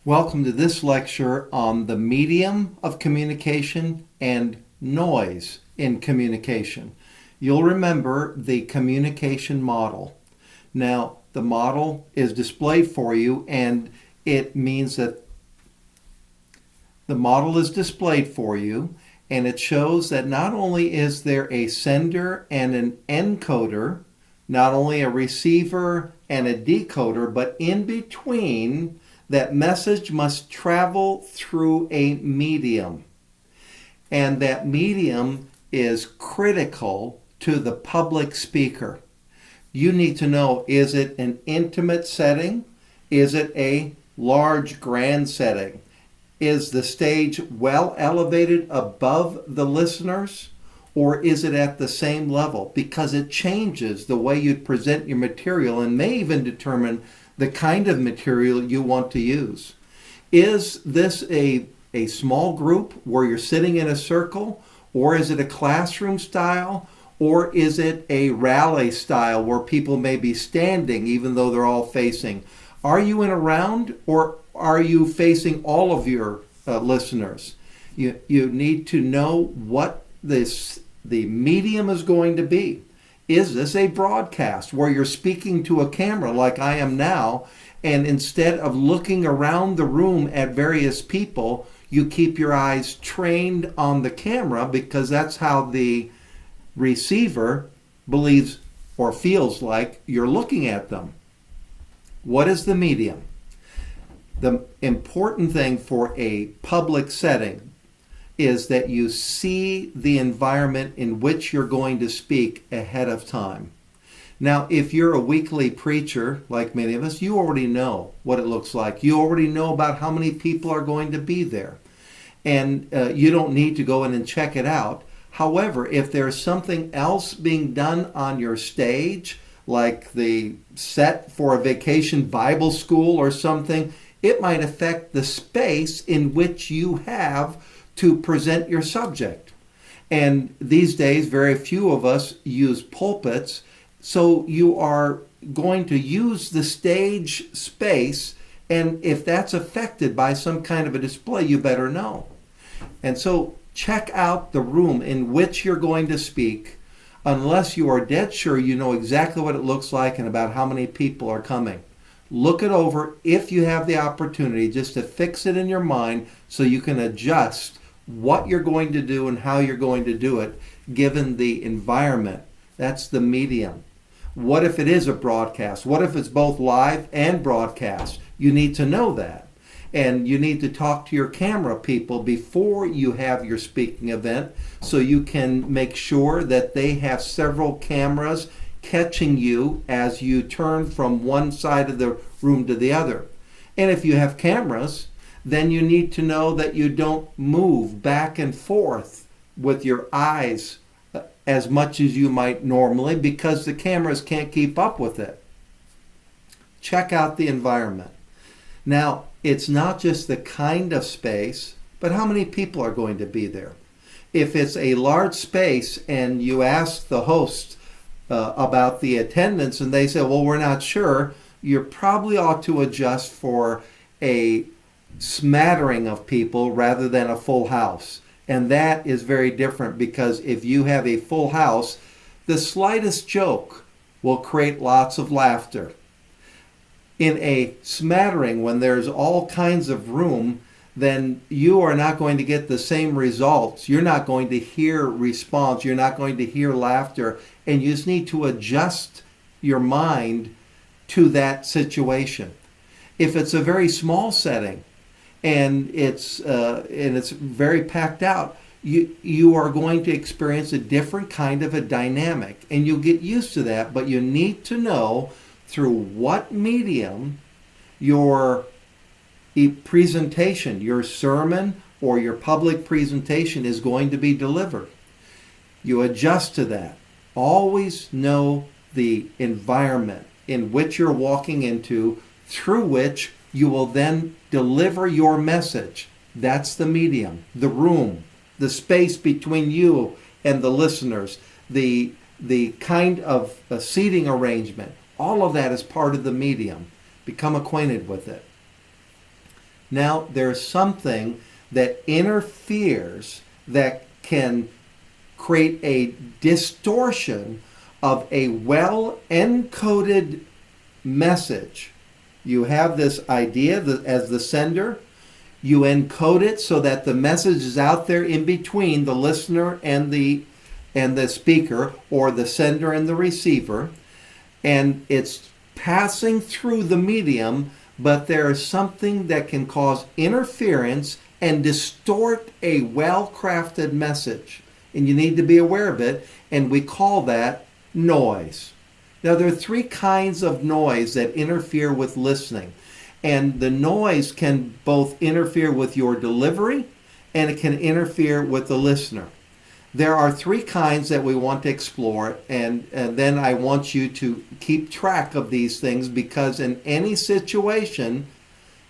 Welcome to this lecture on the medium of communication and noise in communication. You'll remember the communication model. Now, the model is displayed for you, and it means that the model is displayed for you, and it shows that not only is there a sender and an encoder, not only a receiver and a decoder, but in between, that message must travel through a medium. And that medium is critical to the public speaker. You need to know, is it an intimate setting? Is it a large, grand setting? Is the stage well elevated above the listeners? Or is it at the same level? Because it changes the way you present your material and may even determine the kind of material you want to use. Is this a small group where you're sitting in a circle? Or is it a classroom style? Or is it a rally style where people may be standing even though they're all facing? Are you in a round, or are you facing all of your listeners? You need to know what the medium is going to be. Is this a broadcast where you're speaking to a camera like I am now, and instead of looking around the room at various people, you keep your eyes trained on the camera because that's how the receiver believes or feels like you're looking at them? What is the medium? The important thing for a public setting is that you see the environment in which you're going to speak ahead of time. Now, if you're a weekly preacher, like many of us, you already know what it looks like. You already know about how many people are going to be there. And you don't need to go in and check it out. However, if there's something else being done on your stage, like the set for a vacation Bible school or something, it might affect the space in which you have to present your subject. And these days, very few of us use pulpits, so you are going to use the stage space, and if that's affected by some kind of a display, you better know. And so check out the room in which you're going to speak, unless you are dead sure you know exactly what it looks like and about how many people are coming. Look it over if you have the opportunity, just to fix it in your mind so you can adjust what you're going to do and how you're going to do it given the environment. That's the medium. What if it is a broadcast? What if it's both live and broadcast? You need to know that. And you need to talk to your camera people before you have your speaking event so you can make sure that they have several cameras catching you as you turn from one side of the room to the other. And if you have cameras, then you need to know that you don't move back and forth with your eyes as much as you might normally because the cameras can't keep up with it. Check out the environment. Now, it's not just the kind of space, but how many people are going to be there. If it's a large space and you ask the host about the attendance and they say, well, we're not sure, you probably ought to adjust for a smattering of people rather than a full house. And that is very different because if you have a full house, the slightest joke will create lots of laughter. In a smattering, when there's all kinds of room, then you are not going to get the same results. You're not going to hear response. You're not going to hear laughter. And you just need to adjust your mind to that situation. If it's a very small setting, and it's very packed out, you are going to experience a different kind of a dynamic, and you'll get used to that. But you need to know through what medium your presentation, your sermon or your public presentation is going to be delivered. You adjust to that. Always know the environment in which you're walking into, through which you will then deliver your message. That's the medium, the room, the space between you and the listeners, the kind of seating arrangement. All of that is part of the medium. Become acquainted with it. Now there's something that interferes that can create a distortion of a well encoded message. You have this idea that as the sender, you encode it so that the message is out there in between the listener and the speaker, or the sender and the receiver, and it's passing through the medium, but there is something that can cause interference and distort a well-crafted message. And you need to be aware of it, and we call that noise. Now, there are three kinds of noise that interfere with listening. And the noise can both interfere with your delivery, and it can interfere with the listener. There are three kinds that we want to explore, and then I want you to keep track of these things, because in any situation,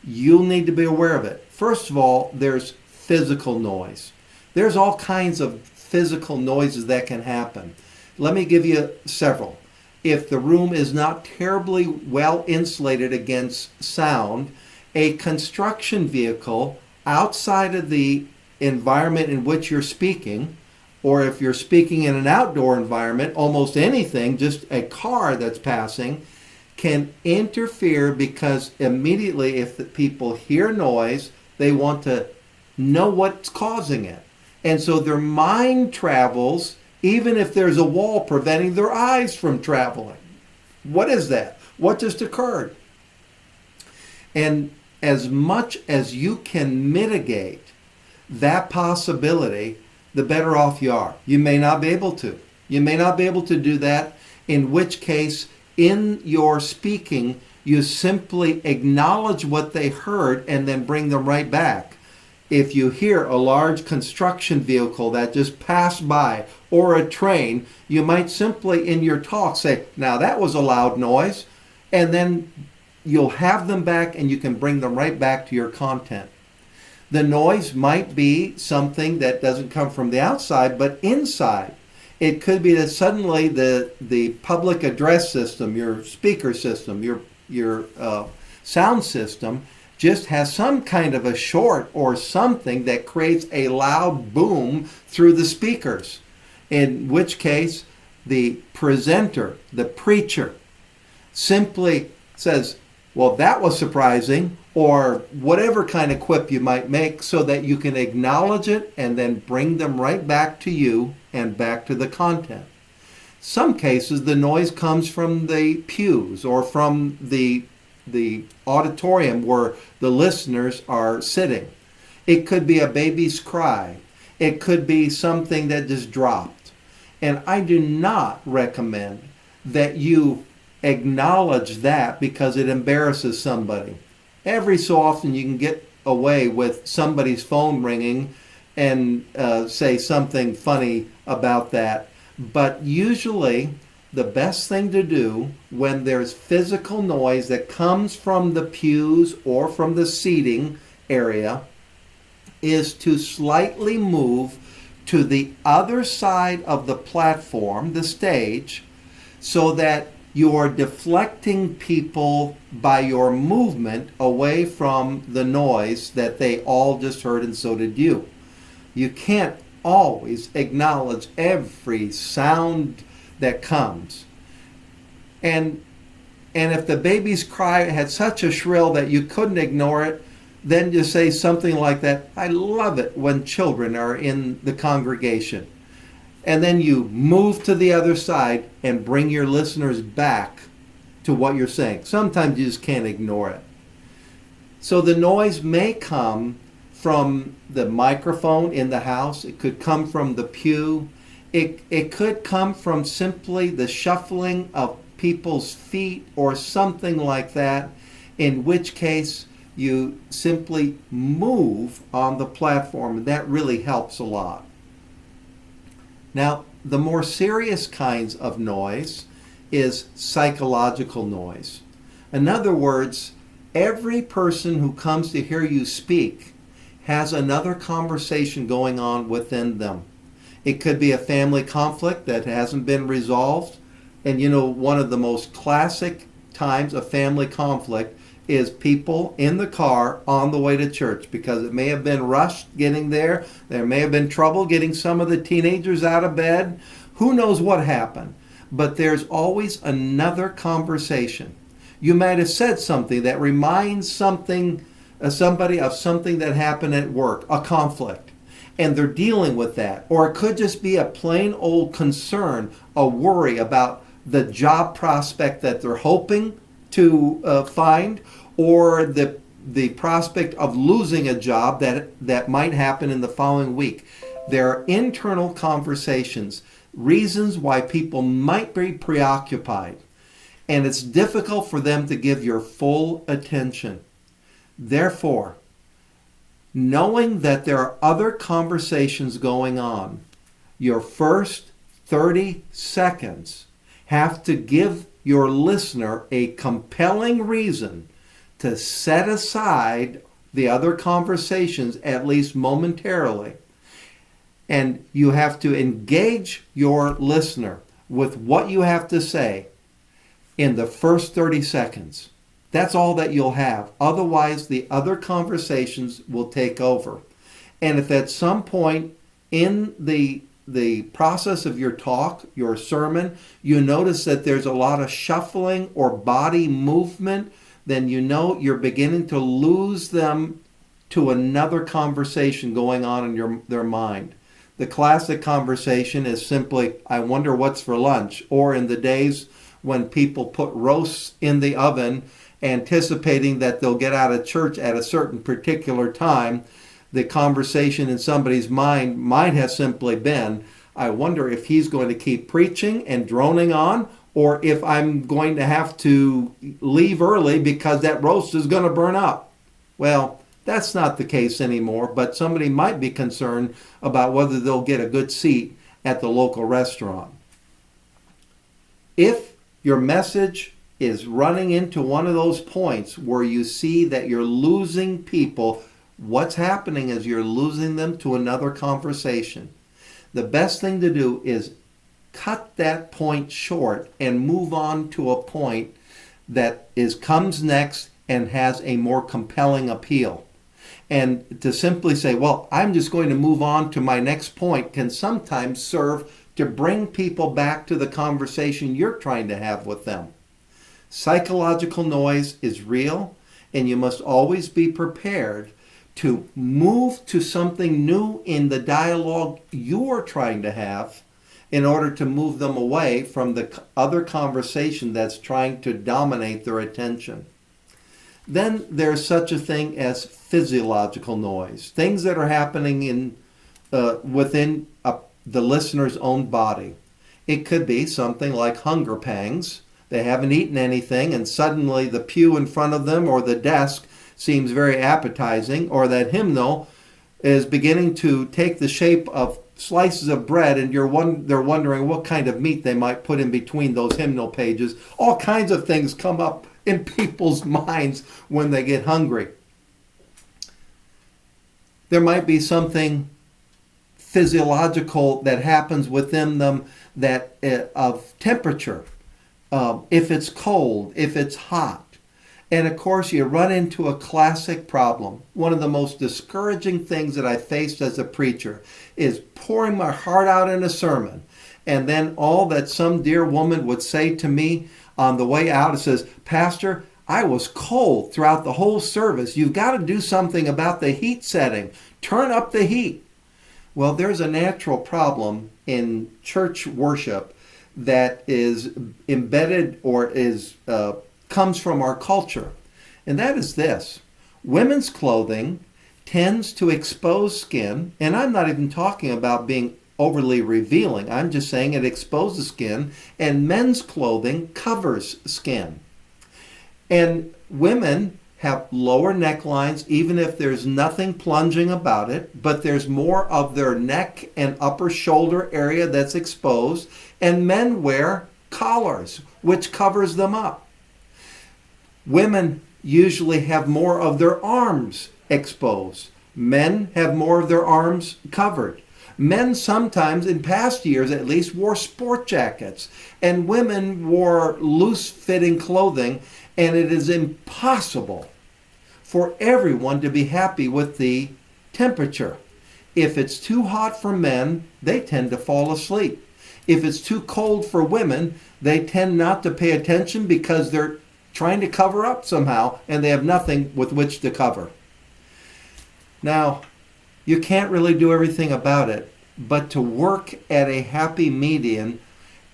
you'll need to be aware of it. First of all, there's physical noise. There's all kinds of physical noises that can happen. Let me give you several. If the room is not terribly well insulated against sound, a construction vehicle outside of the environment in which you're speaking, or if you're speaking in an outdoor environment, almost anything, just a car that's passing, can interfere, because immediately if the people hear noise, they want to know what's causing it. And so their mind travels, even if there's a wall preventing their eyes from traveling. What is that? What just occurred? And as much as you can mitigate that possibility, the better off you are. You may not be able to. You may not be able to do that, in which case, in your speaking, you simply acknowledge what they heard and then bring them right back. If you hear a large construction vehicle that just passed by, or a train, you might simply in your talk say, now that was a loud noise, and then you'll have them back and you can bring them right back to your content. The noise might be something that doesn't come from the outside, but inside. It could be that suddenly the public address system, your speaker system, your sound system, just has some kind of a short or something that creates a loud boom through the speakers. In which case, the presenter, the preacher, simply says, well, that was surprising, or whatever kind of quip you might make, so that you can acknowledge it and then bring them right back to you and back to the content. Some cases, the noise comes from the pews or from the auditorium where the listeners are sitting. It could be a baby's cry. It could be something that just dropped. And I do not recommend that you acknowledge that because it embarrasses somebody. Every so often you can get away with somebody's phone ringing and say something funny about that. But usually the best thing to do when there's physical noise that comes from the pews or from the seating area is to slightly move to the other side of the platform, the stage, so that you are deflecting people by your movement away from the noise that they all just heard, and so did you. You can't always acknowledge every sound that comes. And if the baby's cry had such a shrill that you couldn't ignore it, then you say something like that. I love it when children are in the congregation. And then you move to the other side and bring your listeners back to what you're saying. Sometimes you just can't ignore it. So the noise may come from the microphone in the house. It could come from the pew. It could come from simply the shuffling of people's feet or something like that, in which case you simply move on the platform, and that really helps a lot. Now, the more serious kinds of noise is psychological noise. In other words, every person who comes to hear you speak has another conversation going on within them. It could be a family conflict that hasn't been resolved. And you know, one of the most classic times of family conflict is people in the car on the way to church, because it may have been rushed getting there. There may have been trouble getting some of the teenagers out of bed. Who knows what happened? But there's always another conversation. You might have said something that reminds somebody of something that happened at work, a conflict, and they're dealing with that. Or it could just be a plain old concern, a worry about the job prospect that they're hoping to find, or the prospect of losing a job that might happen in the following week. There are internal conversations, reasons why people might be preoccupied, and it's difficult for them to give your full attention. Therefore, knowing that there are other conversations going on, your first 30 seconds have to give your listener a compelling reason to set aside the other conversations, at least momentarily. And you have to engage your listener with what you have to say in the first 30 seconds. That's all that you'll have. Otherwise, the other conversations will take over. And if at some point in the process of your talk, your sermon, you notice that there's a lot of shuffling or body movement, then you know you're beginning to lose them to another conversation going on in their mind. The classic conversation is simply, I wonder what's for lunch. Or in the days when people put roasts in the oven, anticipating that they'll get out of church at a certain particular time, the conversation in somebody's mind might have simply been, I wonder if he's going to keep preaching and droning on, or if I'm going to have to leave early because that roast is going to burn up. Well, that's not the case anymore, but somebody might be concerned about whether they'll get a good seat at the local restaurant. If your message is running into one of those points where you see that you're losing people, what's happening is you're losing them to another conversation. The best thing to do is cut that point short and move on to a point that comes next and has a more compelling appeal. And to simply say, well, I'm just going to move on to my next point, can sometimes serve to bring people back to the conversation you're trying to have with them. Psychological noise is real, and you must always be prepared to move to something new in the dialogue you're trying to have in order to move them away from the other conversation that's trying to dominate their attention. Then there's such a thing as physiological noise, things that are happening within the listener's own body. It could be something like hunger pangs. They haven't eaten anything, and suddenly the pew in front of them or the desk seems very appetizing, or that hymnal is beginning to take the shape of slices of bread, and they're wondering what kind of meat they might put in between those hymnal pages. All kinds of things come up in people's minds when they get hungry. There might be something physiological that happens within them that of temperature. If it's cold, if it's hot. And of course, you run into a classic problem. One of the most discouraging things that I faced as a preacher is pouring my heart out in a sermon. And then all that some dear woman would say to me on the way out, it says, Pastor, I was cold throughout the whole service. You've got to do something about the heat setting. Turn up the heat. Well, there's a natural problem in church worship that is embedded or comes from our culture. And that is this. Women's clothing tends to expose skin, and I'm not even talking about being overly revealing. I'm just saying it exposes skin, and men's clothing covers skin. And women have lower necklines, even if there's nothing plunging about it, but there's more of their neck and upper shoulder area that's exposed, and men wear collars, which covers them up. Women usually have more of their arms exposed. Men have more of their arms covered. Men sometimes, in past years at least, wore sport jackets, and women wore loose-fitting clothing, And it is impossible for everyone to be happy with the temperature. If it's too hot for men, they tend to fall asleep. If it's too cold for women, they tend not to pay attention because they're trying to cover up somehow and they have nothing with which to cover. Now, you can't really do everything about it, but to work at a happy median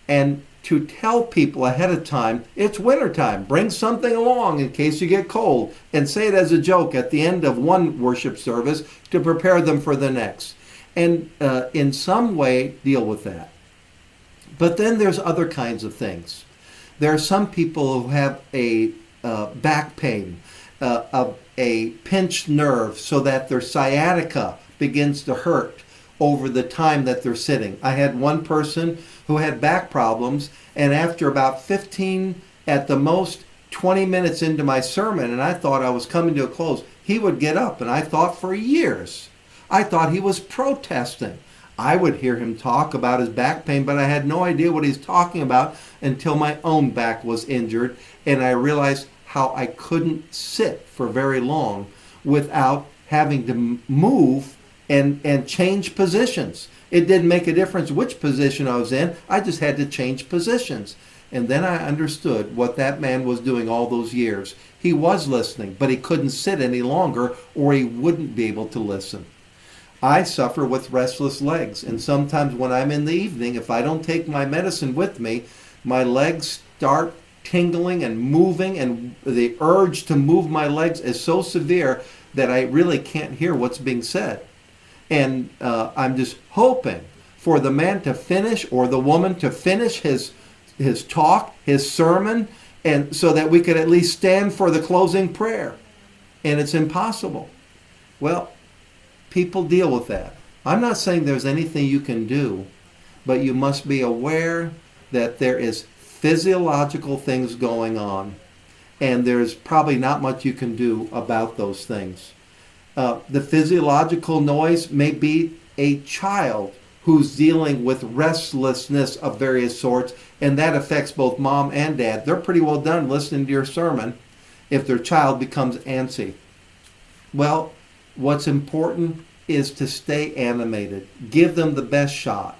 and to tell people ahead of time, it's wintertime, bring something along in case you get cold, and say it as a joke at the end of one worship service to prepare them for the next. And in some way, deal with that. But then there's other kinds of things. There are some people who have a back pain, a pinched nerve so that their sciatica begins to hurt over the time that they're sitting. I had one person who had back problems, and after about 15, at the most 20 minutes into my sermon, and I thought I was coming to a close, he would get up, and I thought for years, I thought he was protesting. I would hear him talk about his back pain, but I had no idea what he's talking about until my own back was injured, and I realized how I couldn't sit for very long without having to move and change positions. It didn't make a difference which position I was in. I just had to change positions. And then I understood what that man was doing all those years. He was listening, but he couldn't sit any longer or he wouldn't be able to listen. I suffer with restless legs, and sometimes when I'm in the evening, if I don't take my medicine with me, my legs start tingling and moving, and the urge to move my legs is so severe that I really can't hear what's being said. And I'm just hoping for the man to finish or the woman to finish his talk, his sermon, and so that we could at least stand for the closing prayer. And it's impossible. Well, people deal with that. I'm not saying there's anything you can do, but you must be aware that there is physiological things going on, and there's probably not much you can do about those things. The physiological noise may be a child who's dealing with restlessness of various sorts, and that affects both mom and dad. They're pretty well done listening to your sermon if their child becomes antsy. Well, what's important is to stay animated. Give them the best shot.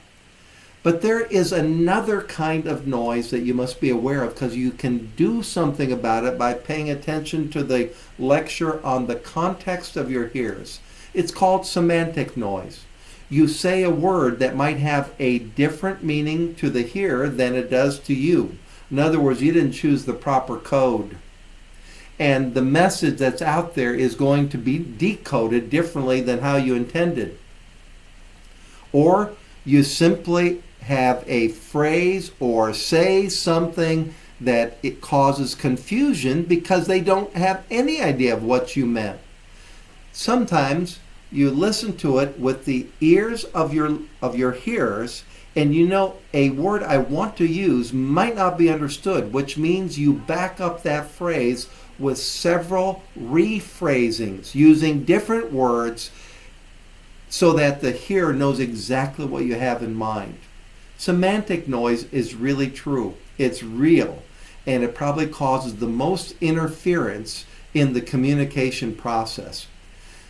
But there is another kind of noise that you must be aware of, because you can do something about it by paying attention to the lecture on the context of your hearers. It's called semantic noise. You say a word that might have a different meaning to the hearer than it does to you. In other words, you didn't choose the proper code. And the message that's out there is going to be decoded differently than how you intended. Or you simply have a phrase or say something that it causes confusion because they don't have any idea of what you meant. Sometimes you listen to it with the ears of your hearers, and you know a word I want to use might not be understood, which means you back up that phrase with several rephrasings using different words so that the hearer knows exactly what you have in mind. Semantic noise is really true. It's real, and it probably causes the most interference in the communication process.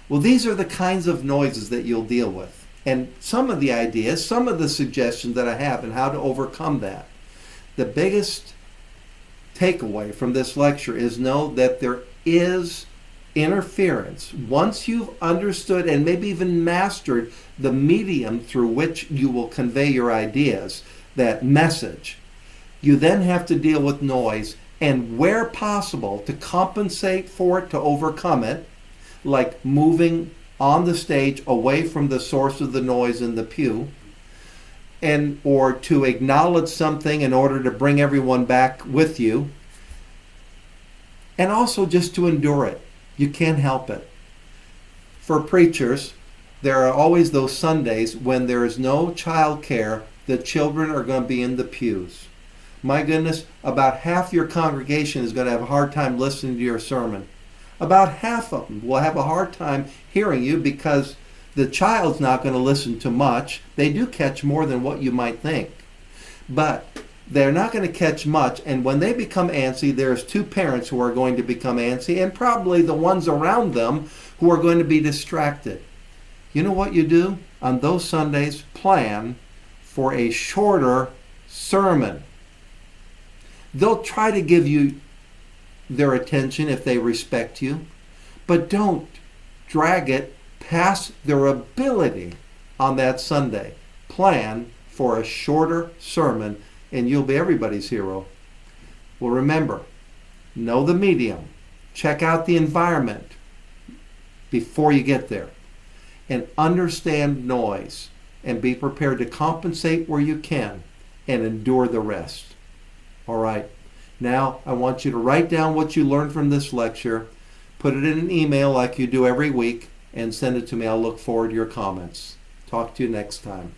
Well, these are the kinds of noises that you'll deal with. And some of the ideas, some of the suggestions that I have and how to overcome that. The biggest takeaway from this lecture is know that there is interference. Once you've understood and maybe even mastered the medium through which you will convey your ideas, that message, you then have to deal with noise, and where possible to compensate for it, to overcome it, like moving on the stage away from the source of the noise in the pew, and or to acknowledge something in order to bring everyone back with you, and also just to endure it. You can't help it. For preachers, there are always those Sundays when there is no child care, the children are going to be in the pews. My goodness, about half your congregation is going to have a hard time listening to your sermon. About half of them will have a hard time hearing you because the child's not going to listen to much. They do catch more than what you might think. But they're not going to catch much. And when they become antsy, there's two parents who are going to become antsy, and probably the ones around them who are going to be distracted. You know what you do? On those Sundays, plan for a shorter sermon. They'll try to give you their attention if they respect you, but don't drag it past their ability on that Sunday. Plan for a shorter sermon and you'll be everybody's hero. Well, remember, know the medium. Check out the environment before you get there. And understand noise. And be prepared to compensate where you can and endure the rest. All right. Now, I want you to write down what you learned from this lecture, put it in an email like you do every week, and send it to me. I'll look forward to your comments. Talk to you next time.